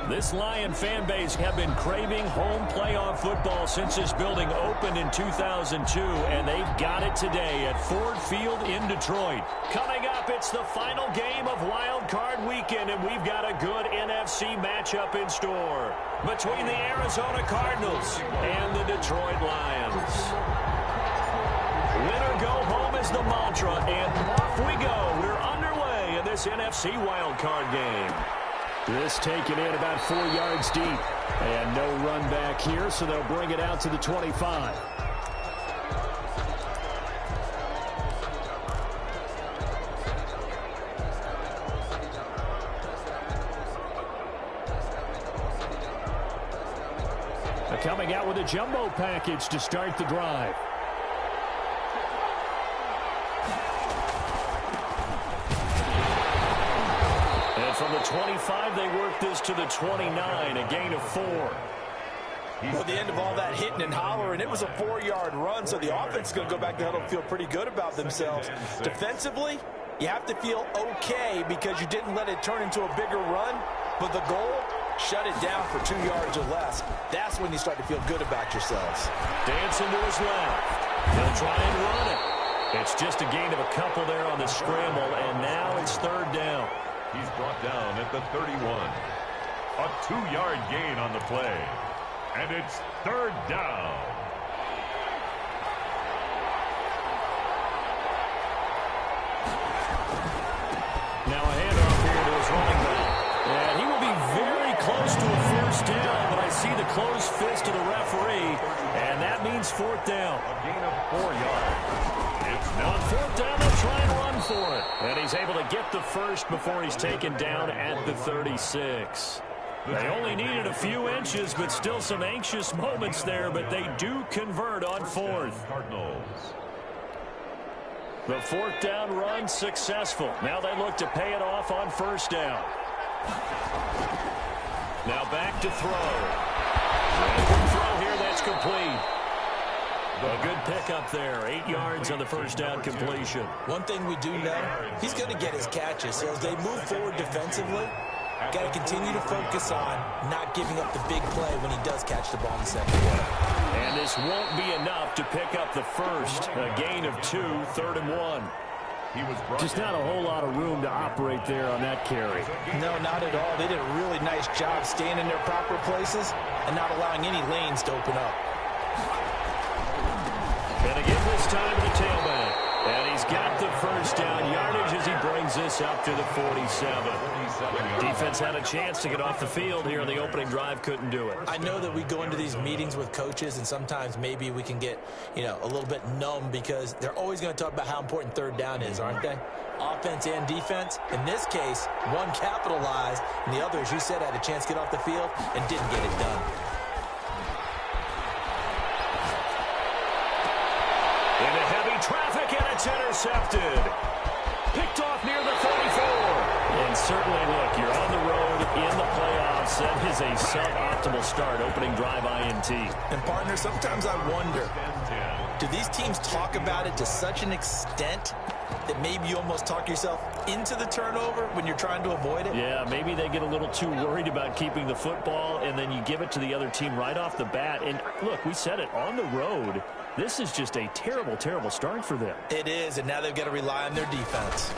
This Lion fan base have been craving home playoff football since this building opened in 2002, and they've got it today at Ford Field in Detroit. Coming up, it's the final game of Wild Card Weekend, and we've got a good NFC matchup in store between the Arizona Cardinals and the Detroit Lions. Win or go home is the mantra, and off we go. We're underway in this NFC Wild Card game. This taken in about 4 yards deep. And no run back here, so they'll bring it out to the 25. They're coming out with a jumbo package to start the drive. From the 25, they work this to the 29, a gain of 4. Well, at the end of all that hitting and hollering, it was a 4-yard run, so the offense is going to go back to huddle and feel pretty good about themselves. Defensively, you have to feel okay because you didn't let it turn into a bigger run, but the goal, shut it down for 2 yards or less. That's when you start to feel good about yourselves. Dancing to his left. He'll try and run it. It's just a gain of a couple there on the scramble, and now it's 3rd down. He's brought down at the 31. A 2-yard gain on the play. And it's 3rd down. Now a handoff here to his running back. And he will be very close to a 1st down, but I see the closed fist of the referee, and that means 4th down. A gain of 4 yards. Now on 4th down, they'll try and run for it. And he's able to get the first before he's taken down at the 36. They only needed a few inches, but still some anxious moments there, but they do convert on 4th. Cardinals. The 4th down run successful. Now they look to pay it off on 1st down. Now back to throw. And throw here, that's complete. A good pickup there. 8 yards on the 1st down completion. One thing we do know, he's going to get his catches. So as they move forward defensively, got to continue to focus on not giving up the big play when he does catch the ball in the secondary. And this won't be enough to pick up the first. A gain of 2, 3rd and 1. Just not a whole lot of room to operate there on that carry. No, not at all. They did a really nice job staying in their proper places and not allowing any lanes to open up. And again this time to the tailback. And he's got the 1st down yardage as he brings this up to the 47. Defense had a chance to get off the field here in the opening drive, couldn't do it. I know that we go into these meetings with coaches, and sometimes maybe we can get, a little bit numb because they're always going to talk about how important 3rd down is, aren't they? Offense and defense. In this case, one capitalized, and the other, as you said, had a chance to get off the field and didn't get it done. Into heavy traffic, and it's intercepted. Picked off near the 44. And certainly, look, you're on the road in the playoffs. That is a suboptimal start, opening drive INT. And, partner, sometimes I wonder, do these teams talk about it to such an extent that maybe you almost talk yourself into the turnover when you're trying to avoid it? Yeah, maybe they get a little too worried about keeping the football, and then you give it to the other team right off the bat. And, look, we said it, on the road, this is just a terrible, terrible start for them. It is, and now they've got to rely on their defense.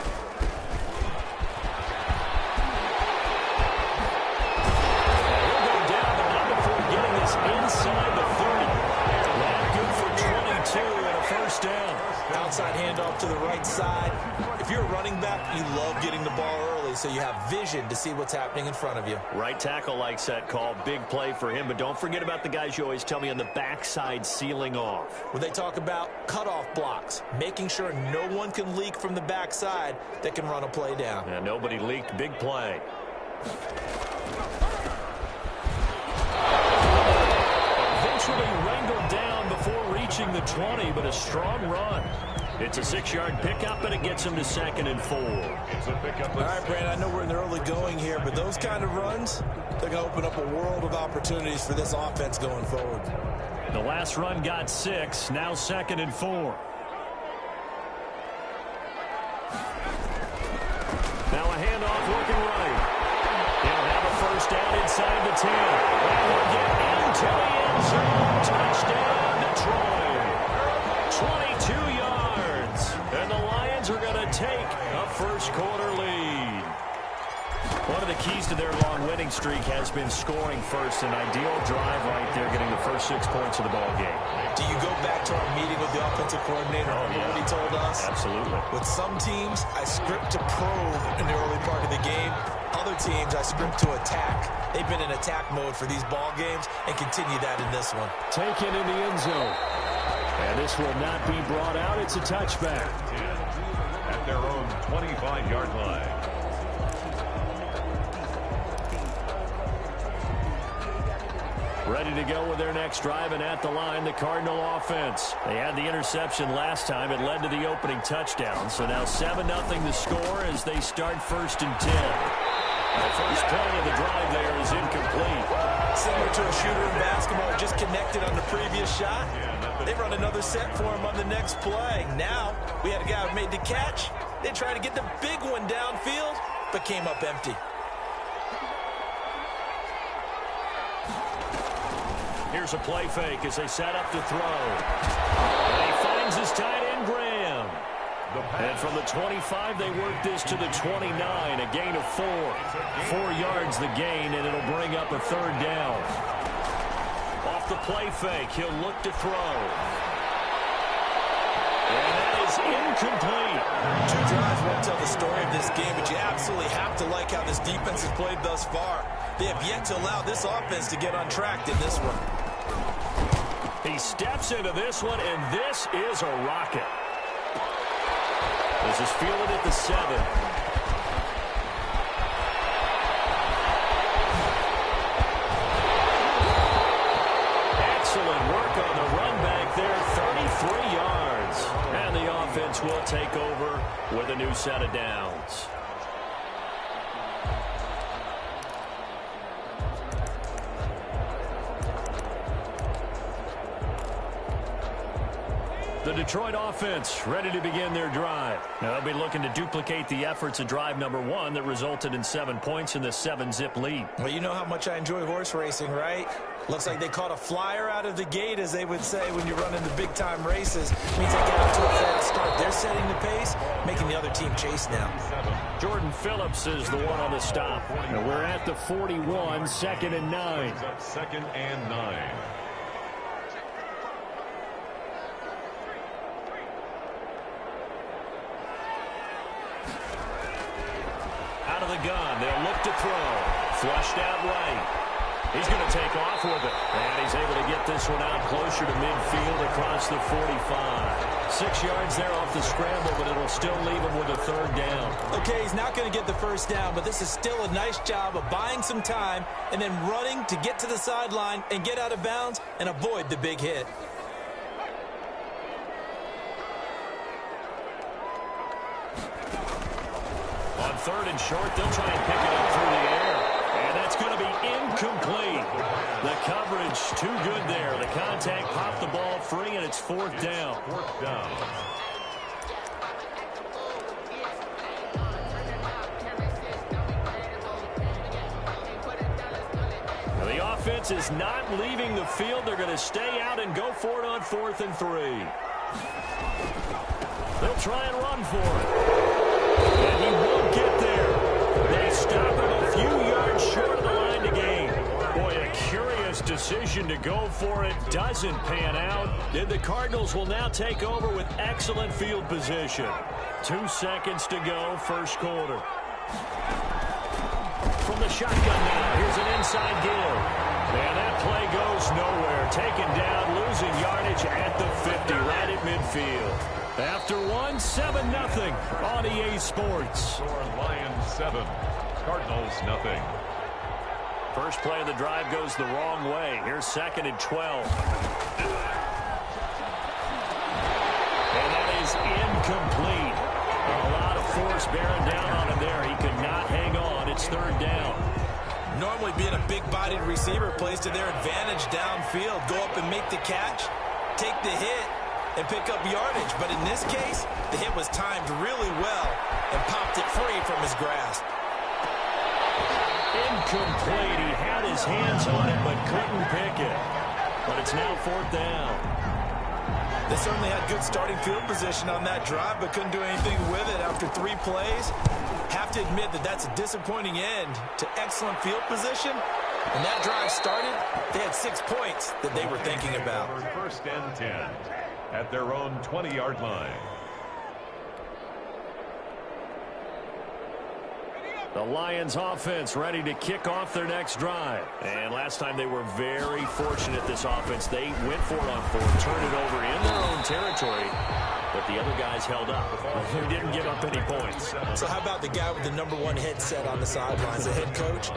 Inside the 30. That good for 22 and a 1st down. Outside handoff to the right side. If you're a running back, you love getting the ball early so you have vision to see what's happening in front of you. Right tackle likes that call. Big play for him, but don't forget about the guys you always tell me on the backside sealing off. When they talk about cutoff blocks, making sure no one can leak from the backside that can run a play down. Yeah, nobody leaked. Big play. Eventually wrangled down before reaching the 20, but a strong run. It's a 6-yard pickup, and it gets him to 2nd and 4. It's a pickup. All right, Brandon, I know we're in the early going here, but those kind of runs, they're going to open up a world of opportunities for this offense going forward. The last run got 6, now 2nd and 4. Now a handoff working right. He'll have a first down inside the 10. And we'll get into the end zone. Touchdown, Detroit. 22 yards. And the Lions are going to take a first-quarter lead. One of the keys to their long winning streak has been scoring first. An ideal drive right there, getting the first 6 points of the ball game. Do you go back to our meeting with the offensive coordinator? Remember what he told us? Absolutely. With some teams, I script to probe in the early part of the game. Other teams, I script to attack. They've been in attack mode for these ball games and continue that in this one. Taken in the end zone. And this will not be brought out. It's a touchback. At their own 25-yard line. Ready to go with their next drive, and at the line, the Cardinal offense. They had the interception last time. It led to the opening touchdown. So now 7-0 the score as they start 1st and 10. The first play of the drive there is incomplete. Similar to a shooter in basketball, just connected on the previous shot. They run another set for him on the next play. Now, we had a guy who made the catch. They tried to get the big one downfield, but came up empty. Here's a play fake as they set up to throw. And he finds his tight end, Graham. And from the 25, they work this to the 29, a gain of 4. 4 yards the gain, and it'll bring up a 3rd down. Off the play fake, he'll look to throw. And that is incomplete. 2 drives won't tell the story of this game, but you absolutely have to like how this defense has played thus far. They have yet to allow this offense to get untracked in this one. He steps into this one, and this is a rocket. This is fielded at the 7. Excellent work on the run back there, 33 yards. And the offense will take over with a new set of downs. The Detroit offense ready to begin their drive. Now they'll be looking to duplicate the efforts of drive number 1 that resulted in 7 points in the 7-zip lead. Well, you know how much I enjoy horse racing, right? Looks like they caught a flyer out of the gate, as they would say when you're running the big-time races. It means they get out to a fast start. They're setting the pace, making the other team chase now. Jordan Phillips is the one on the stop. And we're at the 41, 2nd and 9. 2nd and 9. Out of the gun, they'll look to throw. Flushed out right. He's going to take off with it. And he's able to get this one out closer to midfield across the 45. 6 yards there off the scramble, but it'll still leave him with a 3rd down. Okay, he's not going to get the first down, but this is still a nice job of buying some time and then running to get to the sideline and get out of bounds and avoid the big hit. On 3rd and short, they'll try and pick it up through the air. And that's going to be incomplete. The coverage too good there. The contact popped the ball free, and it's 4th down. 4th down. Now, the offense is not leaving the field. They're going to stay out and go for it on 4th and 3. They'll try and run for it. And he won't get there. They stop him a few yards short of the line to gain. Boy, a curious decision to go for it. Doesn't pan out. And the Cardinals will now take over with excellent field position. 2 seconds to go, 1st quarter. From the shotgun now, here's an inside give. And that play goes nowhere. Taken down, losing yardage at the 50, right at midfield. After 7-0 on EA Sports. Score Lions 7, Cardinals 0. First play of the drive goes the wrong way. Here's 2nd and 12. And that is incomplete. A lot of force bearing down on him there. He could not hang on. It's 3rd down. Normally being a big-bodied receiver plays to their advantage downfield. Go up and make the catch, take the hit, and pick up yardage. But in this case, the hit was timed really well and popped it free from his grasp. Incomplete. He had his hands on it, but couldn't pick it. But it's now 4th down. They certainly had good starting field position on that drive, but couldn't do anything with it after 3 plays. Have to admit that that's a disappointing end to excellent field position. When that drive started, they had 6 points that they were thinking about. 1st and 10 at their own 20-yard line. The Lions offense ready to kick off their next drive. And last time they were very fortunate, this offense. They went for it on 4th, turned it over in their own territory, but the other guys held up. They didn't give up any points. So how about the guy with the #1 headset on the sidelines, the head coach?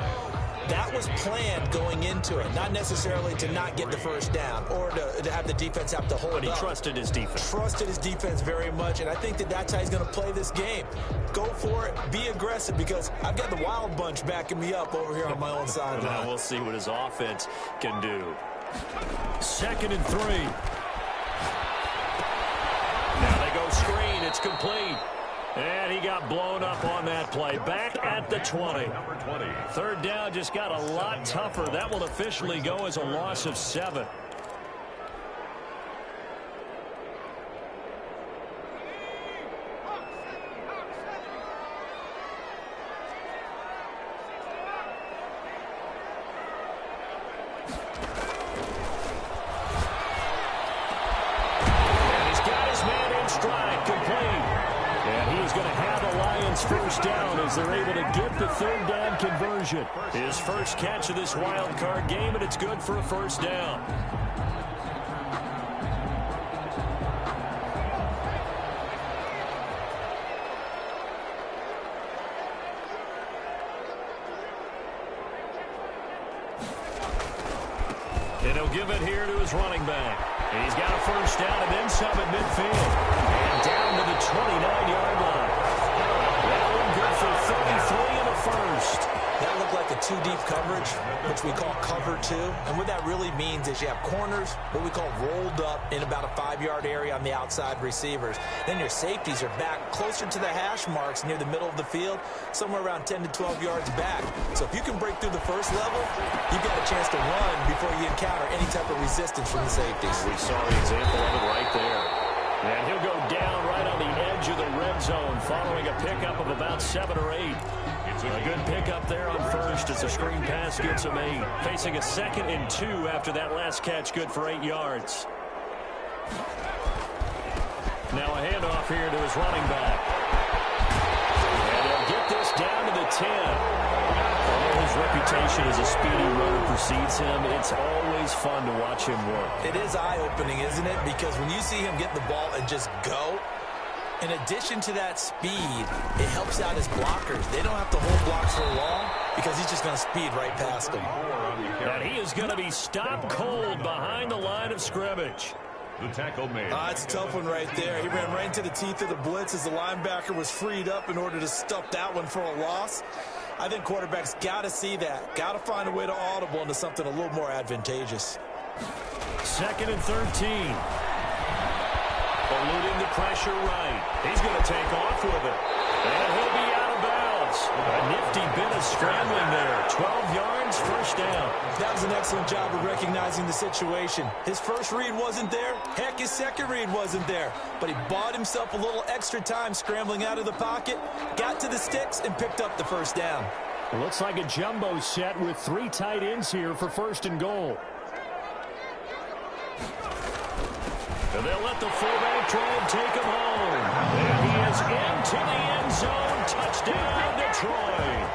That was planned going into it, not necessarily to not get the 1st down or to have the defense have to hold up. But he trusted his defense. Trusted his defense very much, and I think that that's how he's going to play this game. Go for it, be aggressive, because I've got the Wild Bunch backing me up over here on my own sideline. Now we'll see what his offense can do. 2nd and 3. Now they go screen. It's complete. And he got blown up on that play. Back at the 20. 3rd down just got a lot tougher. That will officially go as a loss of 7. And he's got his man in stride, complete. And he's going to have the Lions 1st down as they're able to get the 3rd down conversion. His first catch of this wild card game, and it's good for a 1st down. And he'll give it here to his running back. And he's got a 1st down and then some at midfield. And down to the 29-yard line. That one good for 33 in the 1st. That looked like a 2-deep coverage, which we call cover 2. And what that really means is you have corners, what we call rolled up in about a 5-yard area on the outside receivers. Then your safeties are back closer to the hash marks near the middle of the field, somewhere around 10 to 12 yards back. So if you can break through the 1st level, you've got a chance to run before you encounter any type of resistance from the safeties. We saw the example of it right there. And he'll go down right on the edge of the red zone following a pickup of about 7 or 8. A good pickup there on 1st as the screen pass gets him 8. Facing a 2nd and 2 after that last catch, good for 8 yards. Now a handoff here to his running back. And he'll get this down to the 10. Although his reputation as a speedy runner precedes him, it's always fun to watch him work. It is eye-opening, isn't it? Because when you see him get the ball and just go, in addition to that speed, it helps out his blockers. They don't have to hold blocks for long because he's just going to speed right past them. And he is going to be stopped cold behind the line of scrimmage. The tackle made. It's a tough one right there. He ran right into the teeth of the blitz as the linebacker was freed up in order to stuff that one for a loss. I think quarterbacks got to see that. Got to find a way to audible into something a little more advantageous. 2nd and 13. Eluding the pressure right. He's going to take off with it. And he'll be out of bounds. A nifty bit of scrambling there. 12 yards, 1st down. That was an excellent job of recognizing the situation. His first read wasn't there. Heck, his second read wasn't there. But he bought himself a little extra time scrambling out of the pocket, got to the sticks, and picked up the 1st down. It looks like a jumbo set with 3 tight ends here for 1st and goal. And they'll let the fullback try and take him home. And he is into the end zone. Touchdown, Detroit.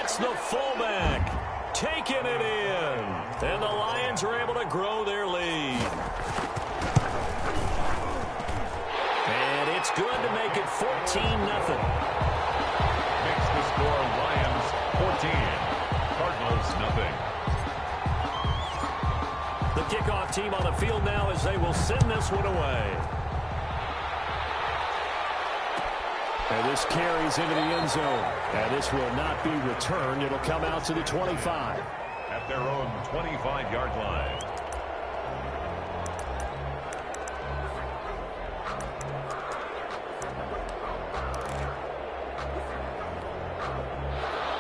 It's the fullback taking it in. And the Lions are able to grow their lead. And it's good to make it 14-0. Makes the score Lions 14. Cardinals nothing. The kickoff team on the field now as they will send this one away. And this carries into the end zone. And this will not be returned. It'll come out to the 25. At their own 25-yard line.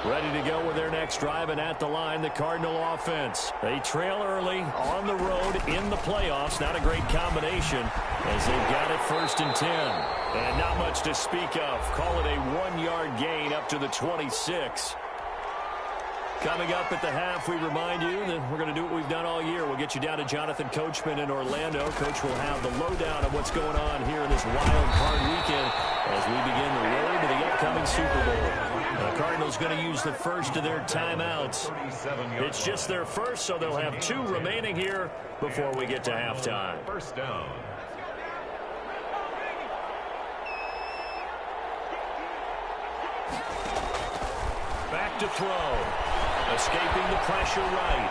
Ready to go with their next drive, and at the line, the Cardinal offense. They trail early on the road in the playoffs. Not a great combination as they've got it 1st and 10. And not much to speak of. Call it a 1-yard gain up to the 26. Coming up at the half, we remind you that we're going to do what we've done all year. We'll get you down to Jonathan Coachman in Orlando. Coach will have the lowdown of what's going on here in this wild card weekend as we begin the road to the upcoming Super Bowl. The Cardinals going to use the first of their timeouts. It's just their first, so they'll have 2 remaining here before we get to halftime. First down. Back to throw. Escaping the pressure right.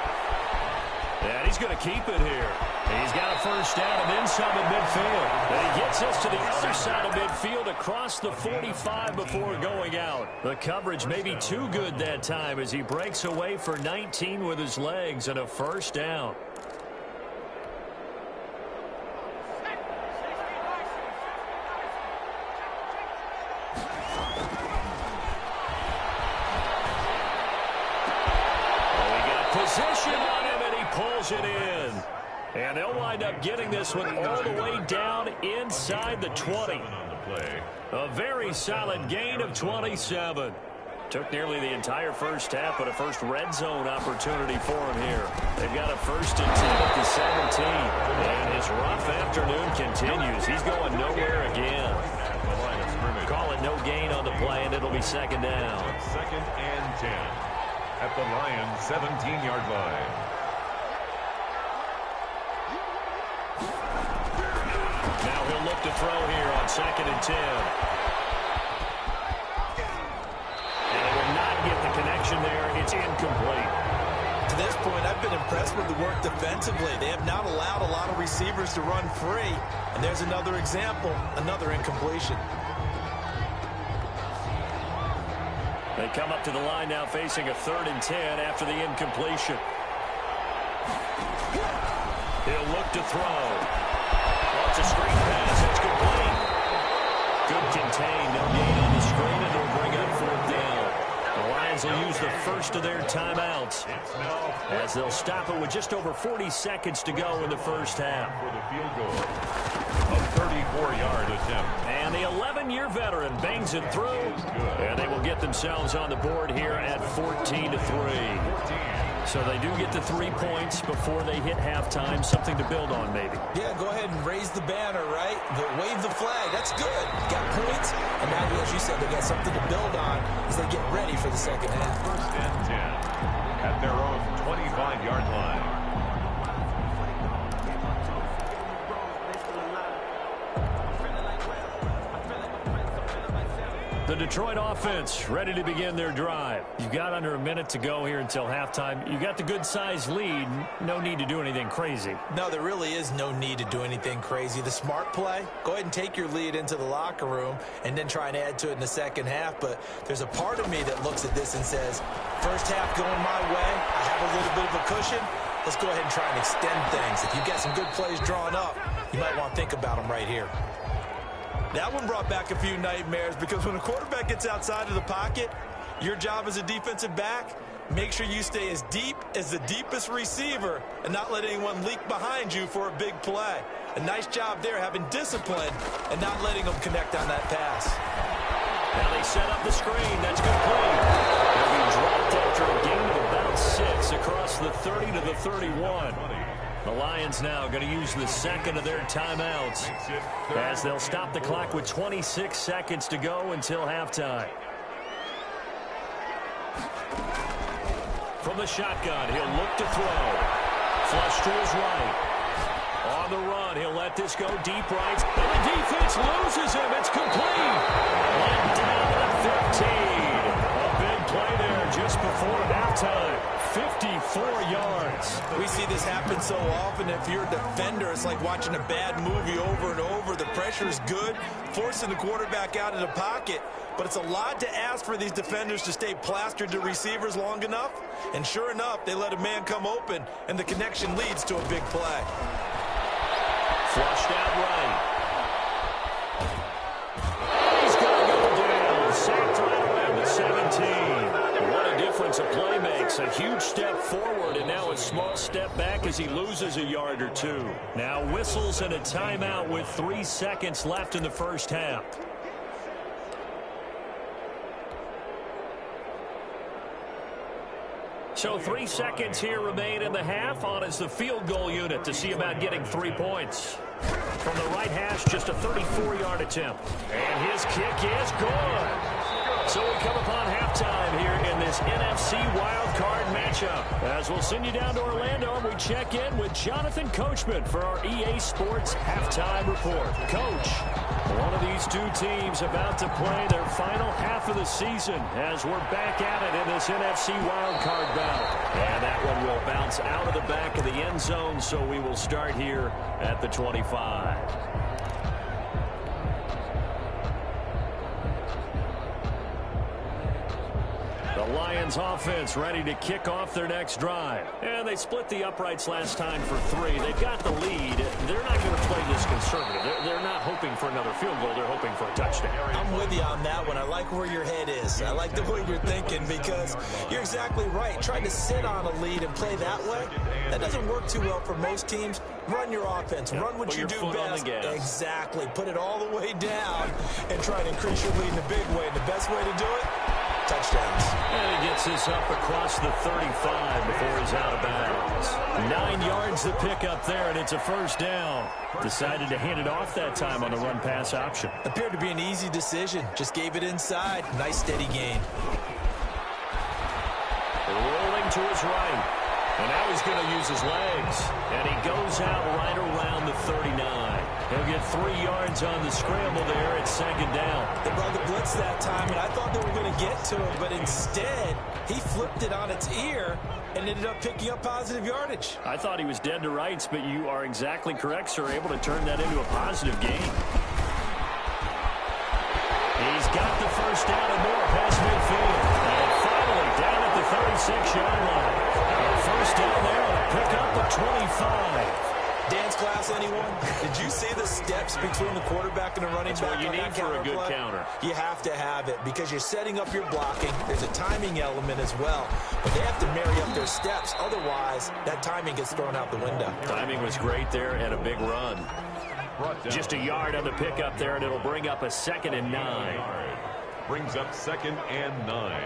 And he's going to keep it here. And he's got a first down and then some at midfield. And he gets us to the other side of midfield across the 45 before going out. The coverage may be too good that time as he breaks away for 19 with his legs and a first down. Position on him, and he pulls it in. And they'll wind up getting this one all the way down inside the 20. A very solid gain of 27. Took nearly the entire first half, but a first red zone opportunity for him here. They've got a 1st and 10 at the 17. And his rough afternoon continues. He's going nowhere again. Call it no gain on the play, and it'll be 2nd down. 2nd and 10. At the Lions' 17-yard line. Now he'll look to throw here on 2nd and 10. And he will not get the connection there. It's incomplete. To this point, I've been impressed with the work defensively. They have not allowed a lot of receivers to run free. And there's another example, another incompletion. They come up to the line now facing a 3rd and 10 after the incompletion. He'll look to throw. It's a screen pass. It's complete. Good contain. No gain on the screen, and they'll bring up 4th down. The Lions will use the first of their timeouts as they'll stop it with just over 40 seconds to go in the first half. For the field goal. A 34-yard attempt. And the 11-year veteran bangs it through. And they will get themselves on the board here at 14-3. So they do get the 3 points before they hit halftime. Something to build on, maybe. Yeah, go ahead and raise the banner, right? Wave the flag. That's good. Got points. And now, as you said, they got something to build on as they get ready for the second half. 1st and 10 at their own 25-yard line. The Detroit offense ready to begin their drive. You've got under a minute to go here until halftime. You got the good-sized lead. No need to do anything crazy. No, there really is no need to do anything crazy. The smart play, go ahead and take your lead into the locker room and then try and add to it in the second half. But there's a part of me that looks at this and says, first half going my way, I have a little bit of a cushion. Let's go ahead and try and extend things. If you've got some good plays drawn up, you might want to think about them right here. That one brought back a few nightmares because when a quarterback gets outside of the pocket, your job as a defensive back, make sure you stay as deep as the deepest receiver and not let anyone leak behind you for a big play. A nice job there having discipline and not letting them connect on that pass. Now they set up the screen. That's complete. They'll be dropped after a gain of about 6 across the 30 to the 31. The Lions now going to use the second of their timeouts as they'll stop the clock with 26 seconds to go until halftime. From the shotgun, he'll look to throw. Flush to his right. On the run, he'll let this go deep right. And the defense loses him. It's complete. Let down at 15. A big play there just before halftime. 54 yards. We see this happen so often. If you're a defender, it's like watching a bad movie over and over. The pressure is good, forcing the quarterback out of the pocket. But it's a lot to ask for these defenders to stay plastered to receivers long enough. And sure enough, they let a man come open, and the connection leads to a big play. Flushed out right. He's going to go down. Sacked right around the 17. What a huge step forward and now a small step back as he loses a yard or two. Now whistles and a timeout with 3 seconds left in the first half. So 3 seconds here remain in the half. On is the field goal unit to see about getting 3 points. From the right hash, just a 34-yard attempt. And his kick is good. So we come upon halftime here in this NFC wildcard matchup. As we'll send you down to Orlando, and we check in with Jonathan Coachman for our EA Sports Halftime Report. Coach, one of these two teams about to play their final half of the season as we're back at it in this NFC wildcard bout. And that one will bounce out of the back of the end zone, so we will start here at the 25. The Lions offense ready to kick off their next drive. And they split the uprights last time for 3. They've got the lead. They're not going to play this conservative. They're not hoping for another field goal. They're hoping for a touchdown. I'm with you on that one. I like where your head is. I like the way you're thinking because you're exactly right. Trying to sit on a lead and play that way, that doesn't work too well for most teams. Run your offense. Run what you do best. Exactly. Put it all the way down and try to increase your lead in a big way. And the best way to do it, touchdowns. And he gets this up across the 35 before he's out of bounds. 9 yards to pick up there, and it's a first down. Decided to hand it off that time on the run-pass option. Appeared to be an easy decision. Just gave it inside. Nice, steady gain. Rolling to his right. And now he's going to use his legs. And he goes out right around the 39. He'll get 3 yards on the scramble there at second down. They brought the blitz that time, and I thought they were going to get to him, but instead, he flipped it on its ear and ended up picking up positive yardage. I thought he was dead to rights, but you are exactly correct, sir. Able to turn that into a positive gain. He's got the first down and more past midfield. And finally, down at the 36-yard line. First down there on a pickup of 25. Dance class, anyone? Did you see the steps between the quarterback and the running back? That's what you need for a good counter. You have to have it because you're setting up your blocking. There's a timing element as well. But they have to marry up their steps. Otherwise, that timing gets thrown out the window. Timing was great there and a big run. Just a yard on the pickup there, and it'll bring up a 2nd and 9. Brings up 2nd and 9.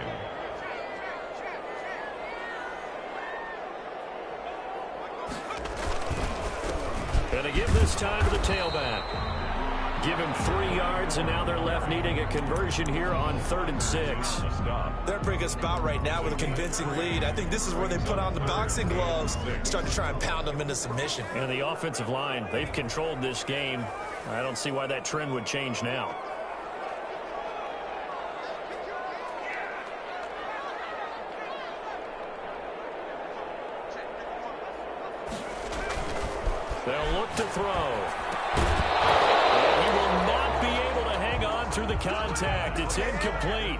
Gonna give this time to the tailback. Give him 3 yards, and now they're left needing a conversion here on 3rd and 6. They're in a pretty good spot right now with a convincing lead. I think this is where they put on the boxing gloves, start to try and pound them into submission. And the offensive line, they've controlled this game. I don't see why that trend would change now. They'll look to throw. And he will not be able to hang on through the contact. It's incomplete.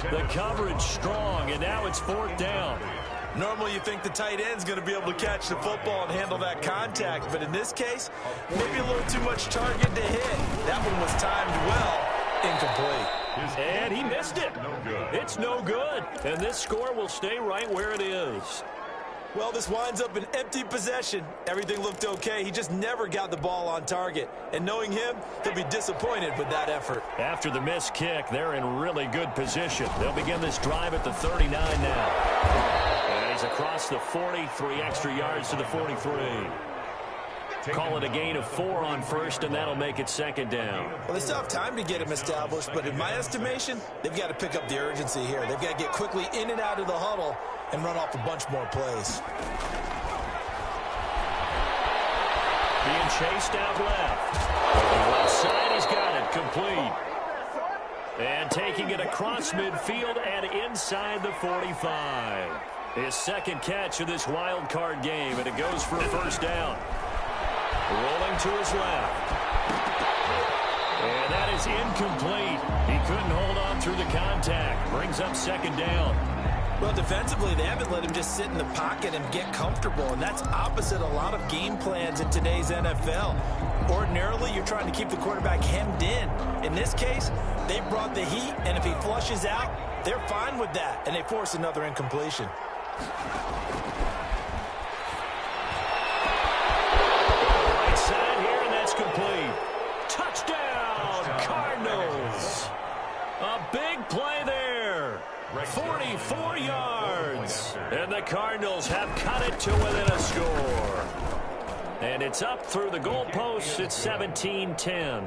The coverage strong, and now it's 4th down. Normally you think the tight end's going to be able to catch the football and handle that contact, but in this case, maybe a little too much target to hit. That one was timed well. Incomplete. And he missed it. It's no good. And this score will stay right where it is. Well, this winds up an empty possession. Everything looked okay. He just never got the ball on target. And knowing him, he'll be disappointed with that effort. After the missed kick, they're in really good position. They'll begin this drive at the 39 now. And he's across the 40, 3 extra yards to the 43. Call it a gain of 4 on 1st, and that'll make it 2nd down. Well, they still have time to get him established, but in my estimation, they've got to pick up the urgency here. They've got to get quickly in and out of the huddle and run off a bunch more plays. Being chased out left. On the left side, he's got it complete. And taking it across midfield and inside the 45. His 2nd catch of this wild card game, and it goes for a first down. Rolling to his left. And that is incomplete. He couldn't hold on through the contact. Brings up 2nd down. Well, defensively, they haven't let him just sit in the pocket and get comfortable, and that's opposite a lot of game plans in today's NFL. Ordinarily, you're trying to keep the quarterback hemmed in. In this case, they brought the heat, and if he flushes out, they're fine with that, and they force another incompletion. Right side here, and that's complete. Touchdown, Cardinals. A big play there. 44 yards. And the Cardinals have cut it to within a score. And it's up through the goalposts. It's 17-10.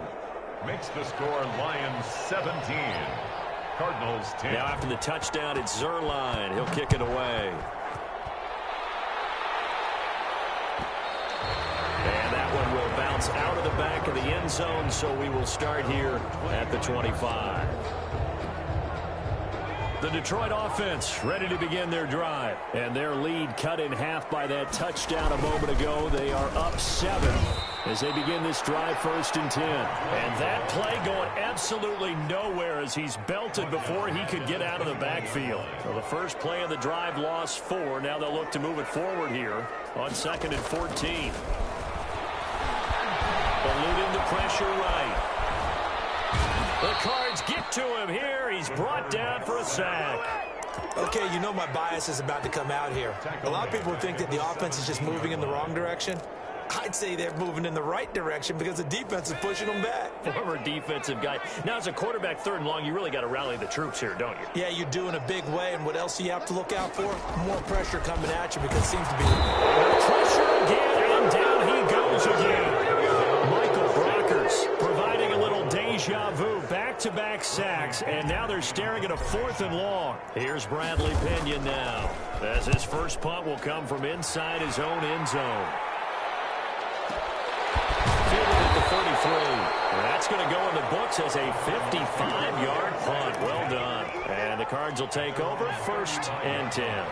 Makes the score Lions 17. Cardinals 10. Now after the touchdown, it's Zerline. He'll kick it away. And that one will bounce out of the back of the end zone, so we will start here at the 25. The Detroit offense ready to begin their drive. And their lead cut in half by that touchdown a moment ago. They are up 7 as they begin this drive, 1st and 10. And that play going absolutely nowhere as he's belted before he could get out of the backfield. So the first play of the drive lost 4. Now they'll look to move it forward here on 2nd and 14. Eluding the pressure right. The Cards get to him here. He's brought down for a sack. Okay, you know my bias is about to come out here. A lot of people think that the offense is just moving in the wrong direction. I'd say they're moving in the right direction because the defense is pushing them back. Former defensive guy. Now, as a quarterback, 3rd and long, you really got to rally the troops here, don't you? Yeah, you do in a big way. And what else do you have to look out for? More pressure coming at you because it seems to be... Pressure again, and down he goes again. Michael Brockers providing a little deja vu. Back-to-back sacks, and now they're staring at a 4th and long. Here's Bradley Pinion now, as his first punt will come from inside his own end zone. Fielded at the 33. That's going to go in the books as a 55-yard punt. Well done. And the Cards will take over, 1st and 10.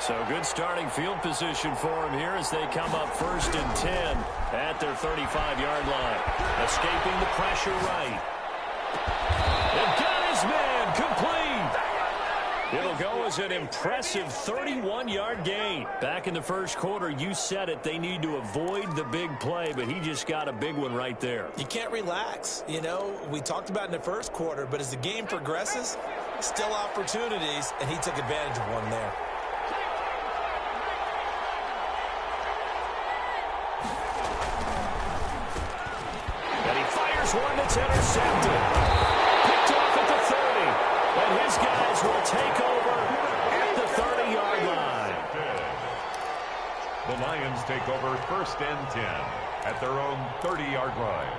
So good starting field position for him here as they come up 1st and 10 at their 35-yard line. Escaping the pressure right. And got his man complete. It'll go as an impressive 31-yard gain. Back in the first quarter, you said it, they need to avoid the big play, but he just got a big one right there. You can't relax. You know, we talked about in the first quarter, but as the game progresses, still opportunities, and he took advantage of one there. And he fires one that's intercepted. Picked off at the 30. And his guys will take over at the 30-yard line. The Lions take over 1st and 10 at their own 30-yard line.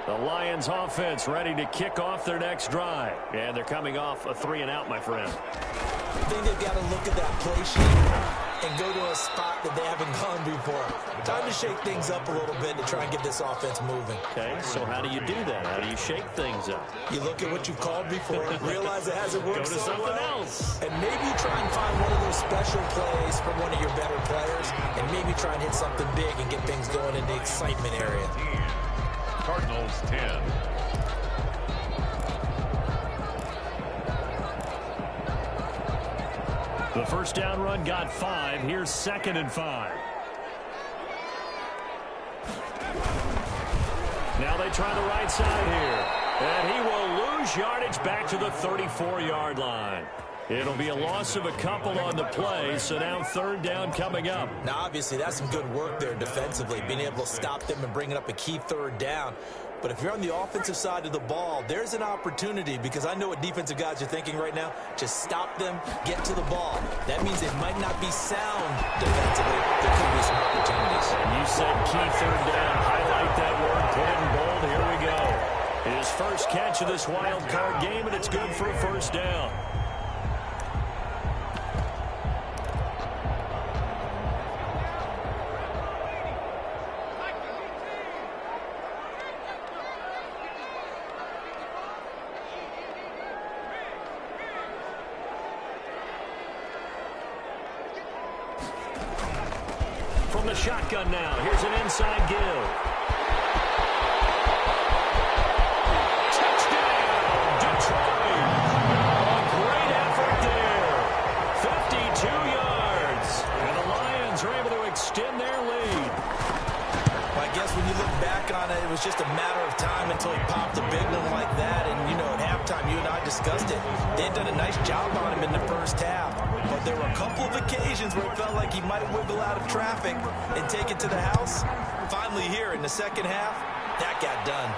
The Lions offense ready to kick off their next drive. And they're coming off a 3-and-out, my friend. I think they've got to look at that play sheet and go to a spot that they haven't gone before. Time to shake things up a little bit to try and get this offense moving. Okay, so how do you do that? How do you shake things up? You look at what you've called before, realize it hasn't worked Go to something else. and maybe try and find one of those special plays from one of your better players, and maybe try and hit something big and get things going in the excitement area. Cardinals 10. The first down run got 5. Here's 2nd and 5. Now they try the right side here. And he will lose yardage back to the 34-yard line. It'll be a loss of a couple on the play, so now 3rd down coming up. Now, obviously, that's some good work there defensively, being able to stop them and bringing up a key 3rd down. But if you're on the offensive side of the ball, there's an opportunity, because I know what defensive guys are thinking right now. Just stop them, get to the ball. That means it might not be sound defensively. There could be some opportunities. And you said key 3rd down. Highlight that word, put it in bold. Here we go. His first catch of this wild card game, and it's good for a 1st down. From the shotgun now. Here's an inside give. Touchdown, Detroit. A great effort there. 52 yards. And the Lions are able to extend their lead. Well, I guess when you look back on it, it was just a matter of time until he popped a big one like that. And, you know, at halftime, you and I discussed it. They had done a nice job on him in the first half. But Well, there were a couple of occasions where it felt like he might wiggle out of traffic and take it to the house. Finally here in the second half, that got done.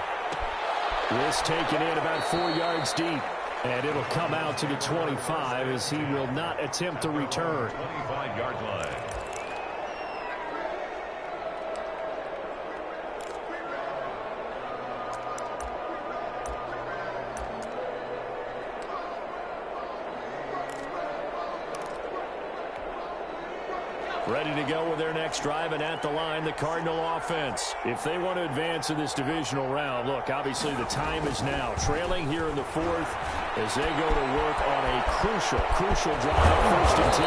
This taken in about 4 yards deep. And it'll come out to the 25 as he will not attempt to return. 25-yard line. Ready to go with their next drive, and at the line, the Cardinal offense. If they want to advance in this divisional round, look, obviously the time is now. Trailing here in the fourth as they go to work on a crucial drive, 1st and 10.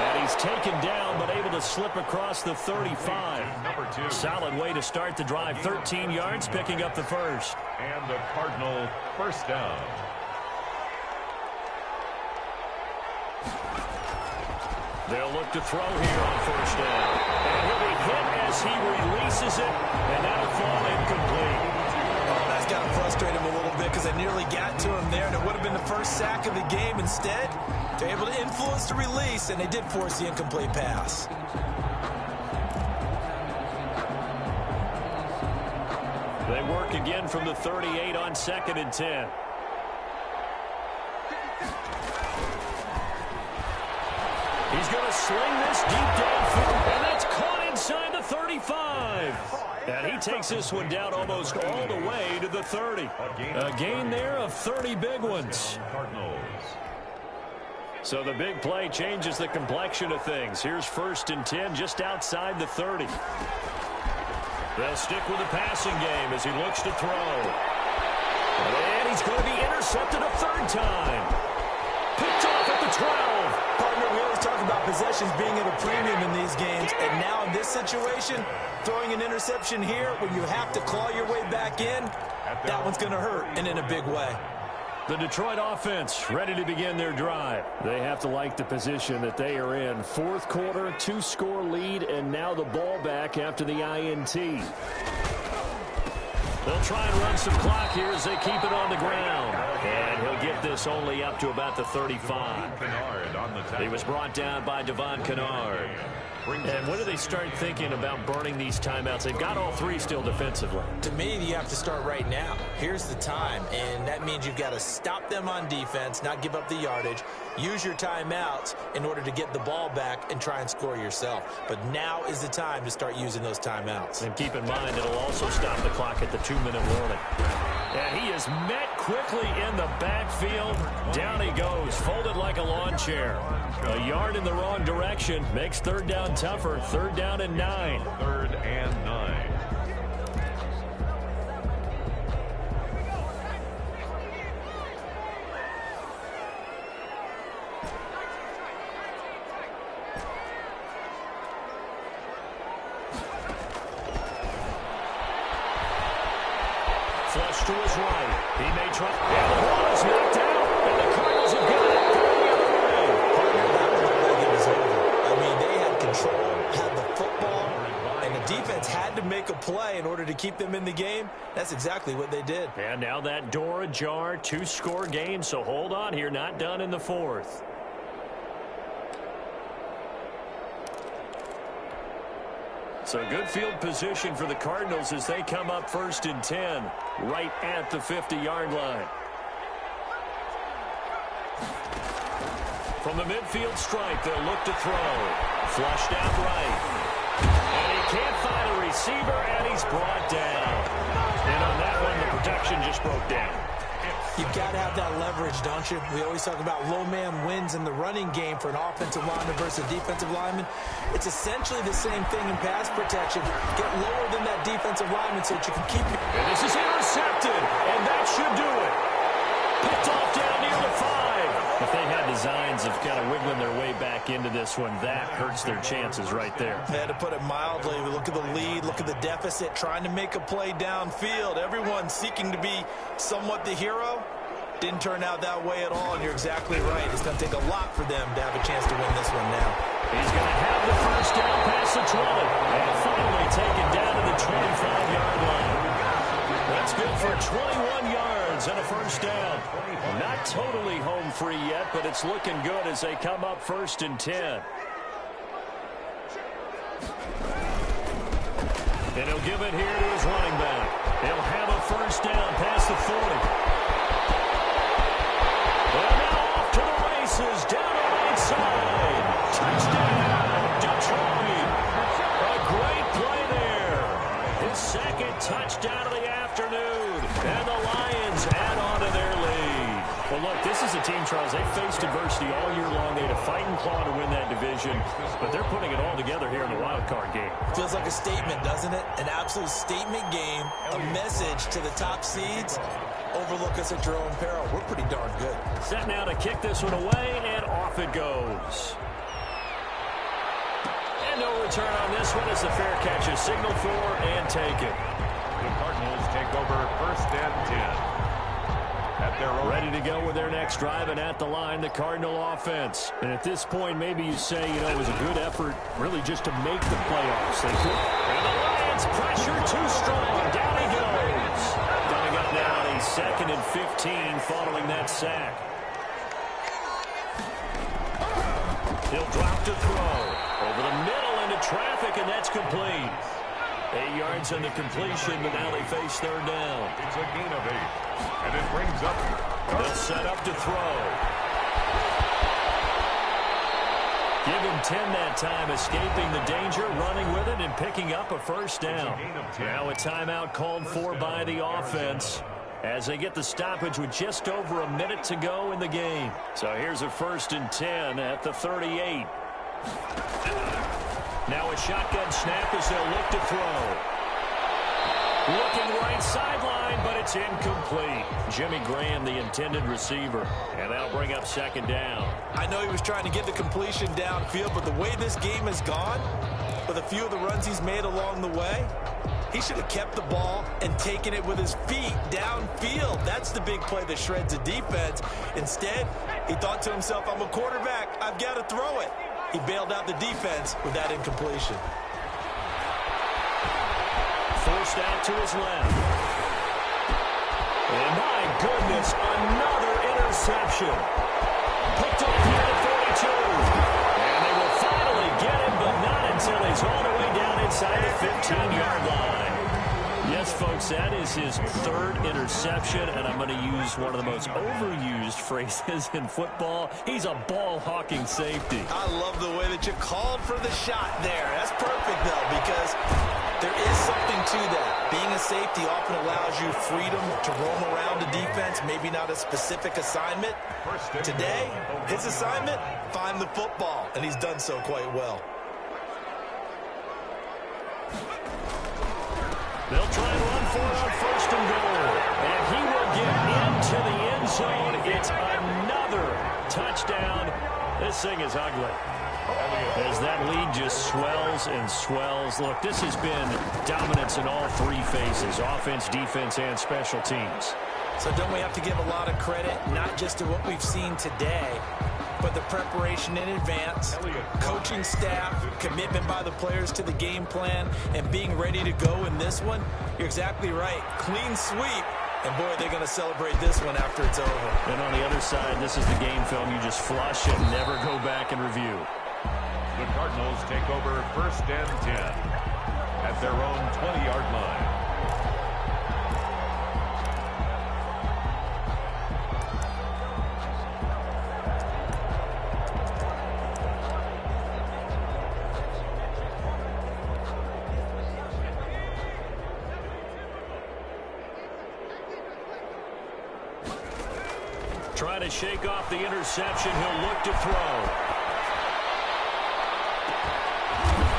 And he's taken down, but able to slip across the 35. Number 2. Solid way to start the drive, 13 yards, picking up the first. And the Cardinal first down. They'll look to throw here on 1st down. And he'll be hit as he releases it, and that'll fall incomplete. Oh, that's got to frustrate him a little bit because I nearly got to him there, and it would have been the first sack of the game. Instead, they're able to influence the release, and they did force the incomplete pass. They work again from the 38 on 2nd and 10. He's going to sling this deep downfield, and that's caught inside the 35. And he takes this one down almost all the way to the 30. A gain there of 30 big ones. So the big play changes the complexion of things. Here's 1st and 10 just outside the 30. They'll stick with the passing game as he looks to throw. And he's going to be intercepted a 3rd time. Picked off at the 12. Partner, we always talk about possessions being at a premium in these games, and now in this situation, throwing an interception here when you have to claw your way back in, that one's going to hurt, and in a big way. The Detroit offense ready to begin their drive. They have to like the position that they are in. 4th quarter, 2-score lead, and now the ball back after the INT. They'll try and run some clock here as they keep it on the ground. And he'll get this only up to about the 35. He was brought down by Devon Kennard. And when do they start thinking about burning these timeouts? They've got all 3 still defensively. To me, you have to start right now. Here's the time, and that means you've got to stop them on defense, not give up the yardage, use your timeouts in order to get the ball back and try and score yourself. But now is the time to start using those timeouts. And keep in mind, it'll also stop the clock at the 2-minute warning. And he is met quickly in the backfield. Down he goes, folded like a lawn chair. A yard in the wrong direction makes 3rd down tougher. 3rd down and 9. 3rd and 9. Flush to his right. He may try. And the ball is knocked out. And the Cardinals have got it. Going the other way. That looked like it was over. I mean, they had control, had the football, and the defense had to make a play in order to keep them in the game. That's exactly what they did. And now that door ajar, 2-score game. So hold on here. Not done in the 4th. So good field position for the Cardinals as they come up 1st and 10, right at the 50-yard line. From the midfield stripe, they'll look to throw. Flushed out right. And he can't find a receiver, and he's brought down. And on that one, the protection just broke down. You've got to have that leverage, don't you? We always talk about low man wins in the running game for an offensive lineman versus a defensive lineman. It's essentially the same thing in pass protection. Get lower than that defensive lineman so that you can keep it. And this is intercepted, and that should do it. Picked off down near the 5. If they had designs of kind of wiggling their way back into this one, that hurts their chances right there. They had to put it mildly. Look at the lead, look at the deficit, trying to make a play downfield. Everyone seeking to be somewhat the hero. Didn't turn out that way at all, and you're exactly right. It's going to take a lot for them to have a chance to win this one now. He's going to have the 1st down past the 20, and finally taken down to the 25-yard line. That's good for 21 yards. yards and a first down. Not totally home free yet, but it's looking good as they come up 1st and 10. And he'll give it here to his running back. He'll have a first down past the 40. And now off to the races, down the right side. Touchdown, Detroit. A great play there. His 2nd touchdown of the afternoon. And the Lions add on to their lead. Well, look, this is a team, Charles, they faced adversity all year long. They had to fight and claw to win that division, but they're putting it all together here in the wild card game. Feels like a statement, doesn't it? An absolute statement game, a message to the top seeds. Overlook us at your own peril. We're pretty darn good. Set now to kick this one away, and off it goes. And no return on this one as the fair catch is signaled for and taken. The Cardinals take over 1st and 10. Ready to go with their next drive, and at the line, the Cardinal offense. And at this point, maybe you say, it was a good effort really just to make the playoffs. They could. And the Lions pressure too strong. Down he goes. Coming up now, a 2nd and 15 following that sack. He'll drop to throw. Over the middle into traffic, and that's complete. 8 yards on the completion, but now they face 3rd down. It's a gain of 8, and it brings up. They'll set up to throw. Give him 10 that time, escaping the danger, running with it, and picking up a first down. Now a timeout called for by the offense as they get the stoppage with just over a minute to go in the game. So here's a 1st and 10 at the 38. Now a shotgun snap as they'll look to throw. Looking right sideline, but it's incomplete. Jimmy Graham, the intended receiver. And that'll bring up 2nd down. I know he was trying to get the completion downfield, but the way this game has gone, with a few of the runs he's made along the way, he should have kept the ball and taken it with his feet downfield. That's the big play that shreds the defense. Instead, he thought to himself, I'm a quarterback. I've got to throw it. He bailed out the defense with that incompletion. Forced out to his left. And my goodness, another interception. Picked off here at 42. And they will finally get him, but not until he's all the way down inside the 15-yard line. Yes, folks, that is his 3rd interception, and I'm going to use one of the most overused phrases in football. He's a ball-hawking safety. I love the way that you called for the shot there. That's perfect, though, because there is something to that. Being a safety often allows you freedom to roam around the defense, maybe not a specific assignment. Today, his assignment, find the football, and he's done so quite well. They'll try and run for it on 1st and goal. And he will get into the end zone. It's another touchdown. This thing is ugly. As that lead just swells and swells. Look, this has been dominance in all 3 phases, offense, defense, and special teams. So don't we have to give a lot of credit, not just to what we've seen today, but the preparation in advance, coaching staff, commitment by the players to the game plan, and being ready to go in this one? You're exactly right. Clean sweep. And, boy, they're going to celebrate this one after it's over. And on the other side, this is the game film you just flush and never go back and review. The Cardinals take over 1st and 10 at their own 20-yard line. Trying to shake off the interception. He'll look to throw.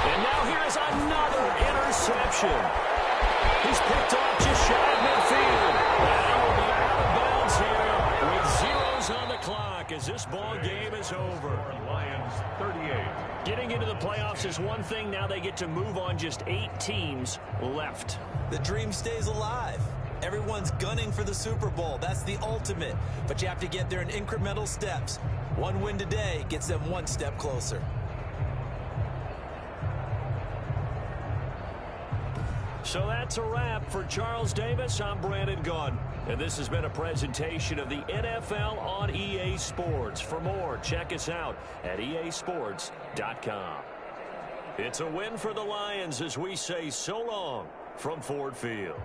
And now here is another interception. He's picked off just shy of midfield. And he will be out of bounds here with 0s on the clock as this ball game is over. Lions 38. Getting into the playoffs is one thing. Now they get to move on. Just 8 teams left. The dream stays alive. Everyone's gunning for the Super Bowl. That's the ultimate. But you have to get there in incremental steps. One win today gets them one step closer. So that's a wrap. For Charles Davis, I'm Brandon Gaudin. And this has been a presentation of the NFL on EA Sports. For more, check us out at easports.com. It's a win for the Lions as we say so long from Ford Field.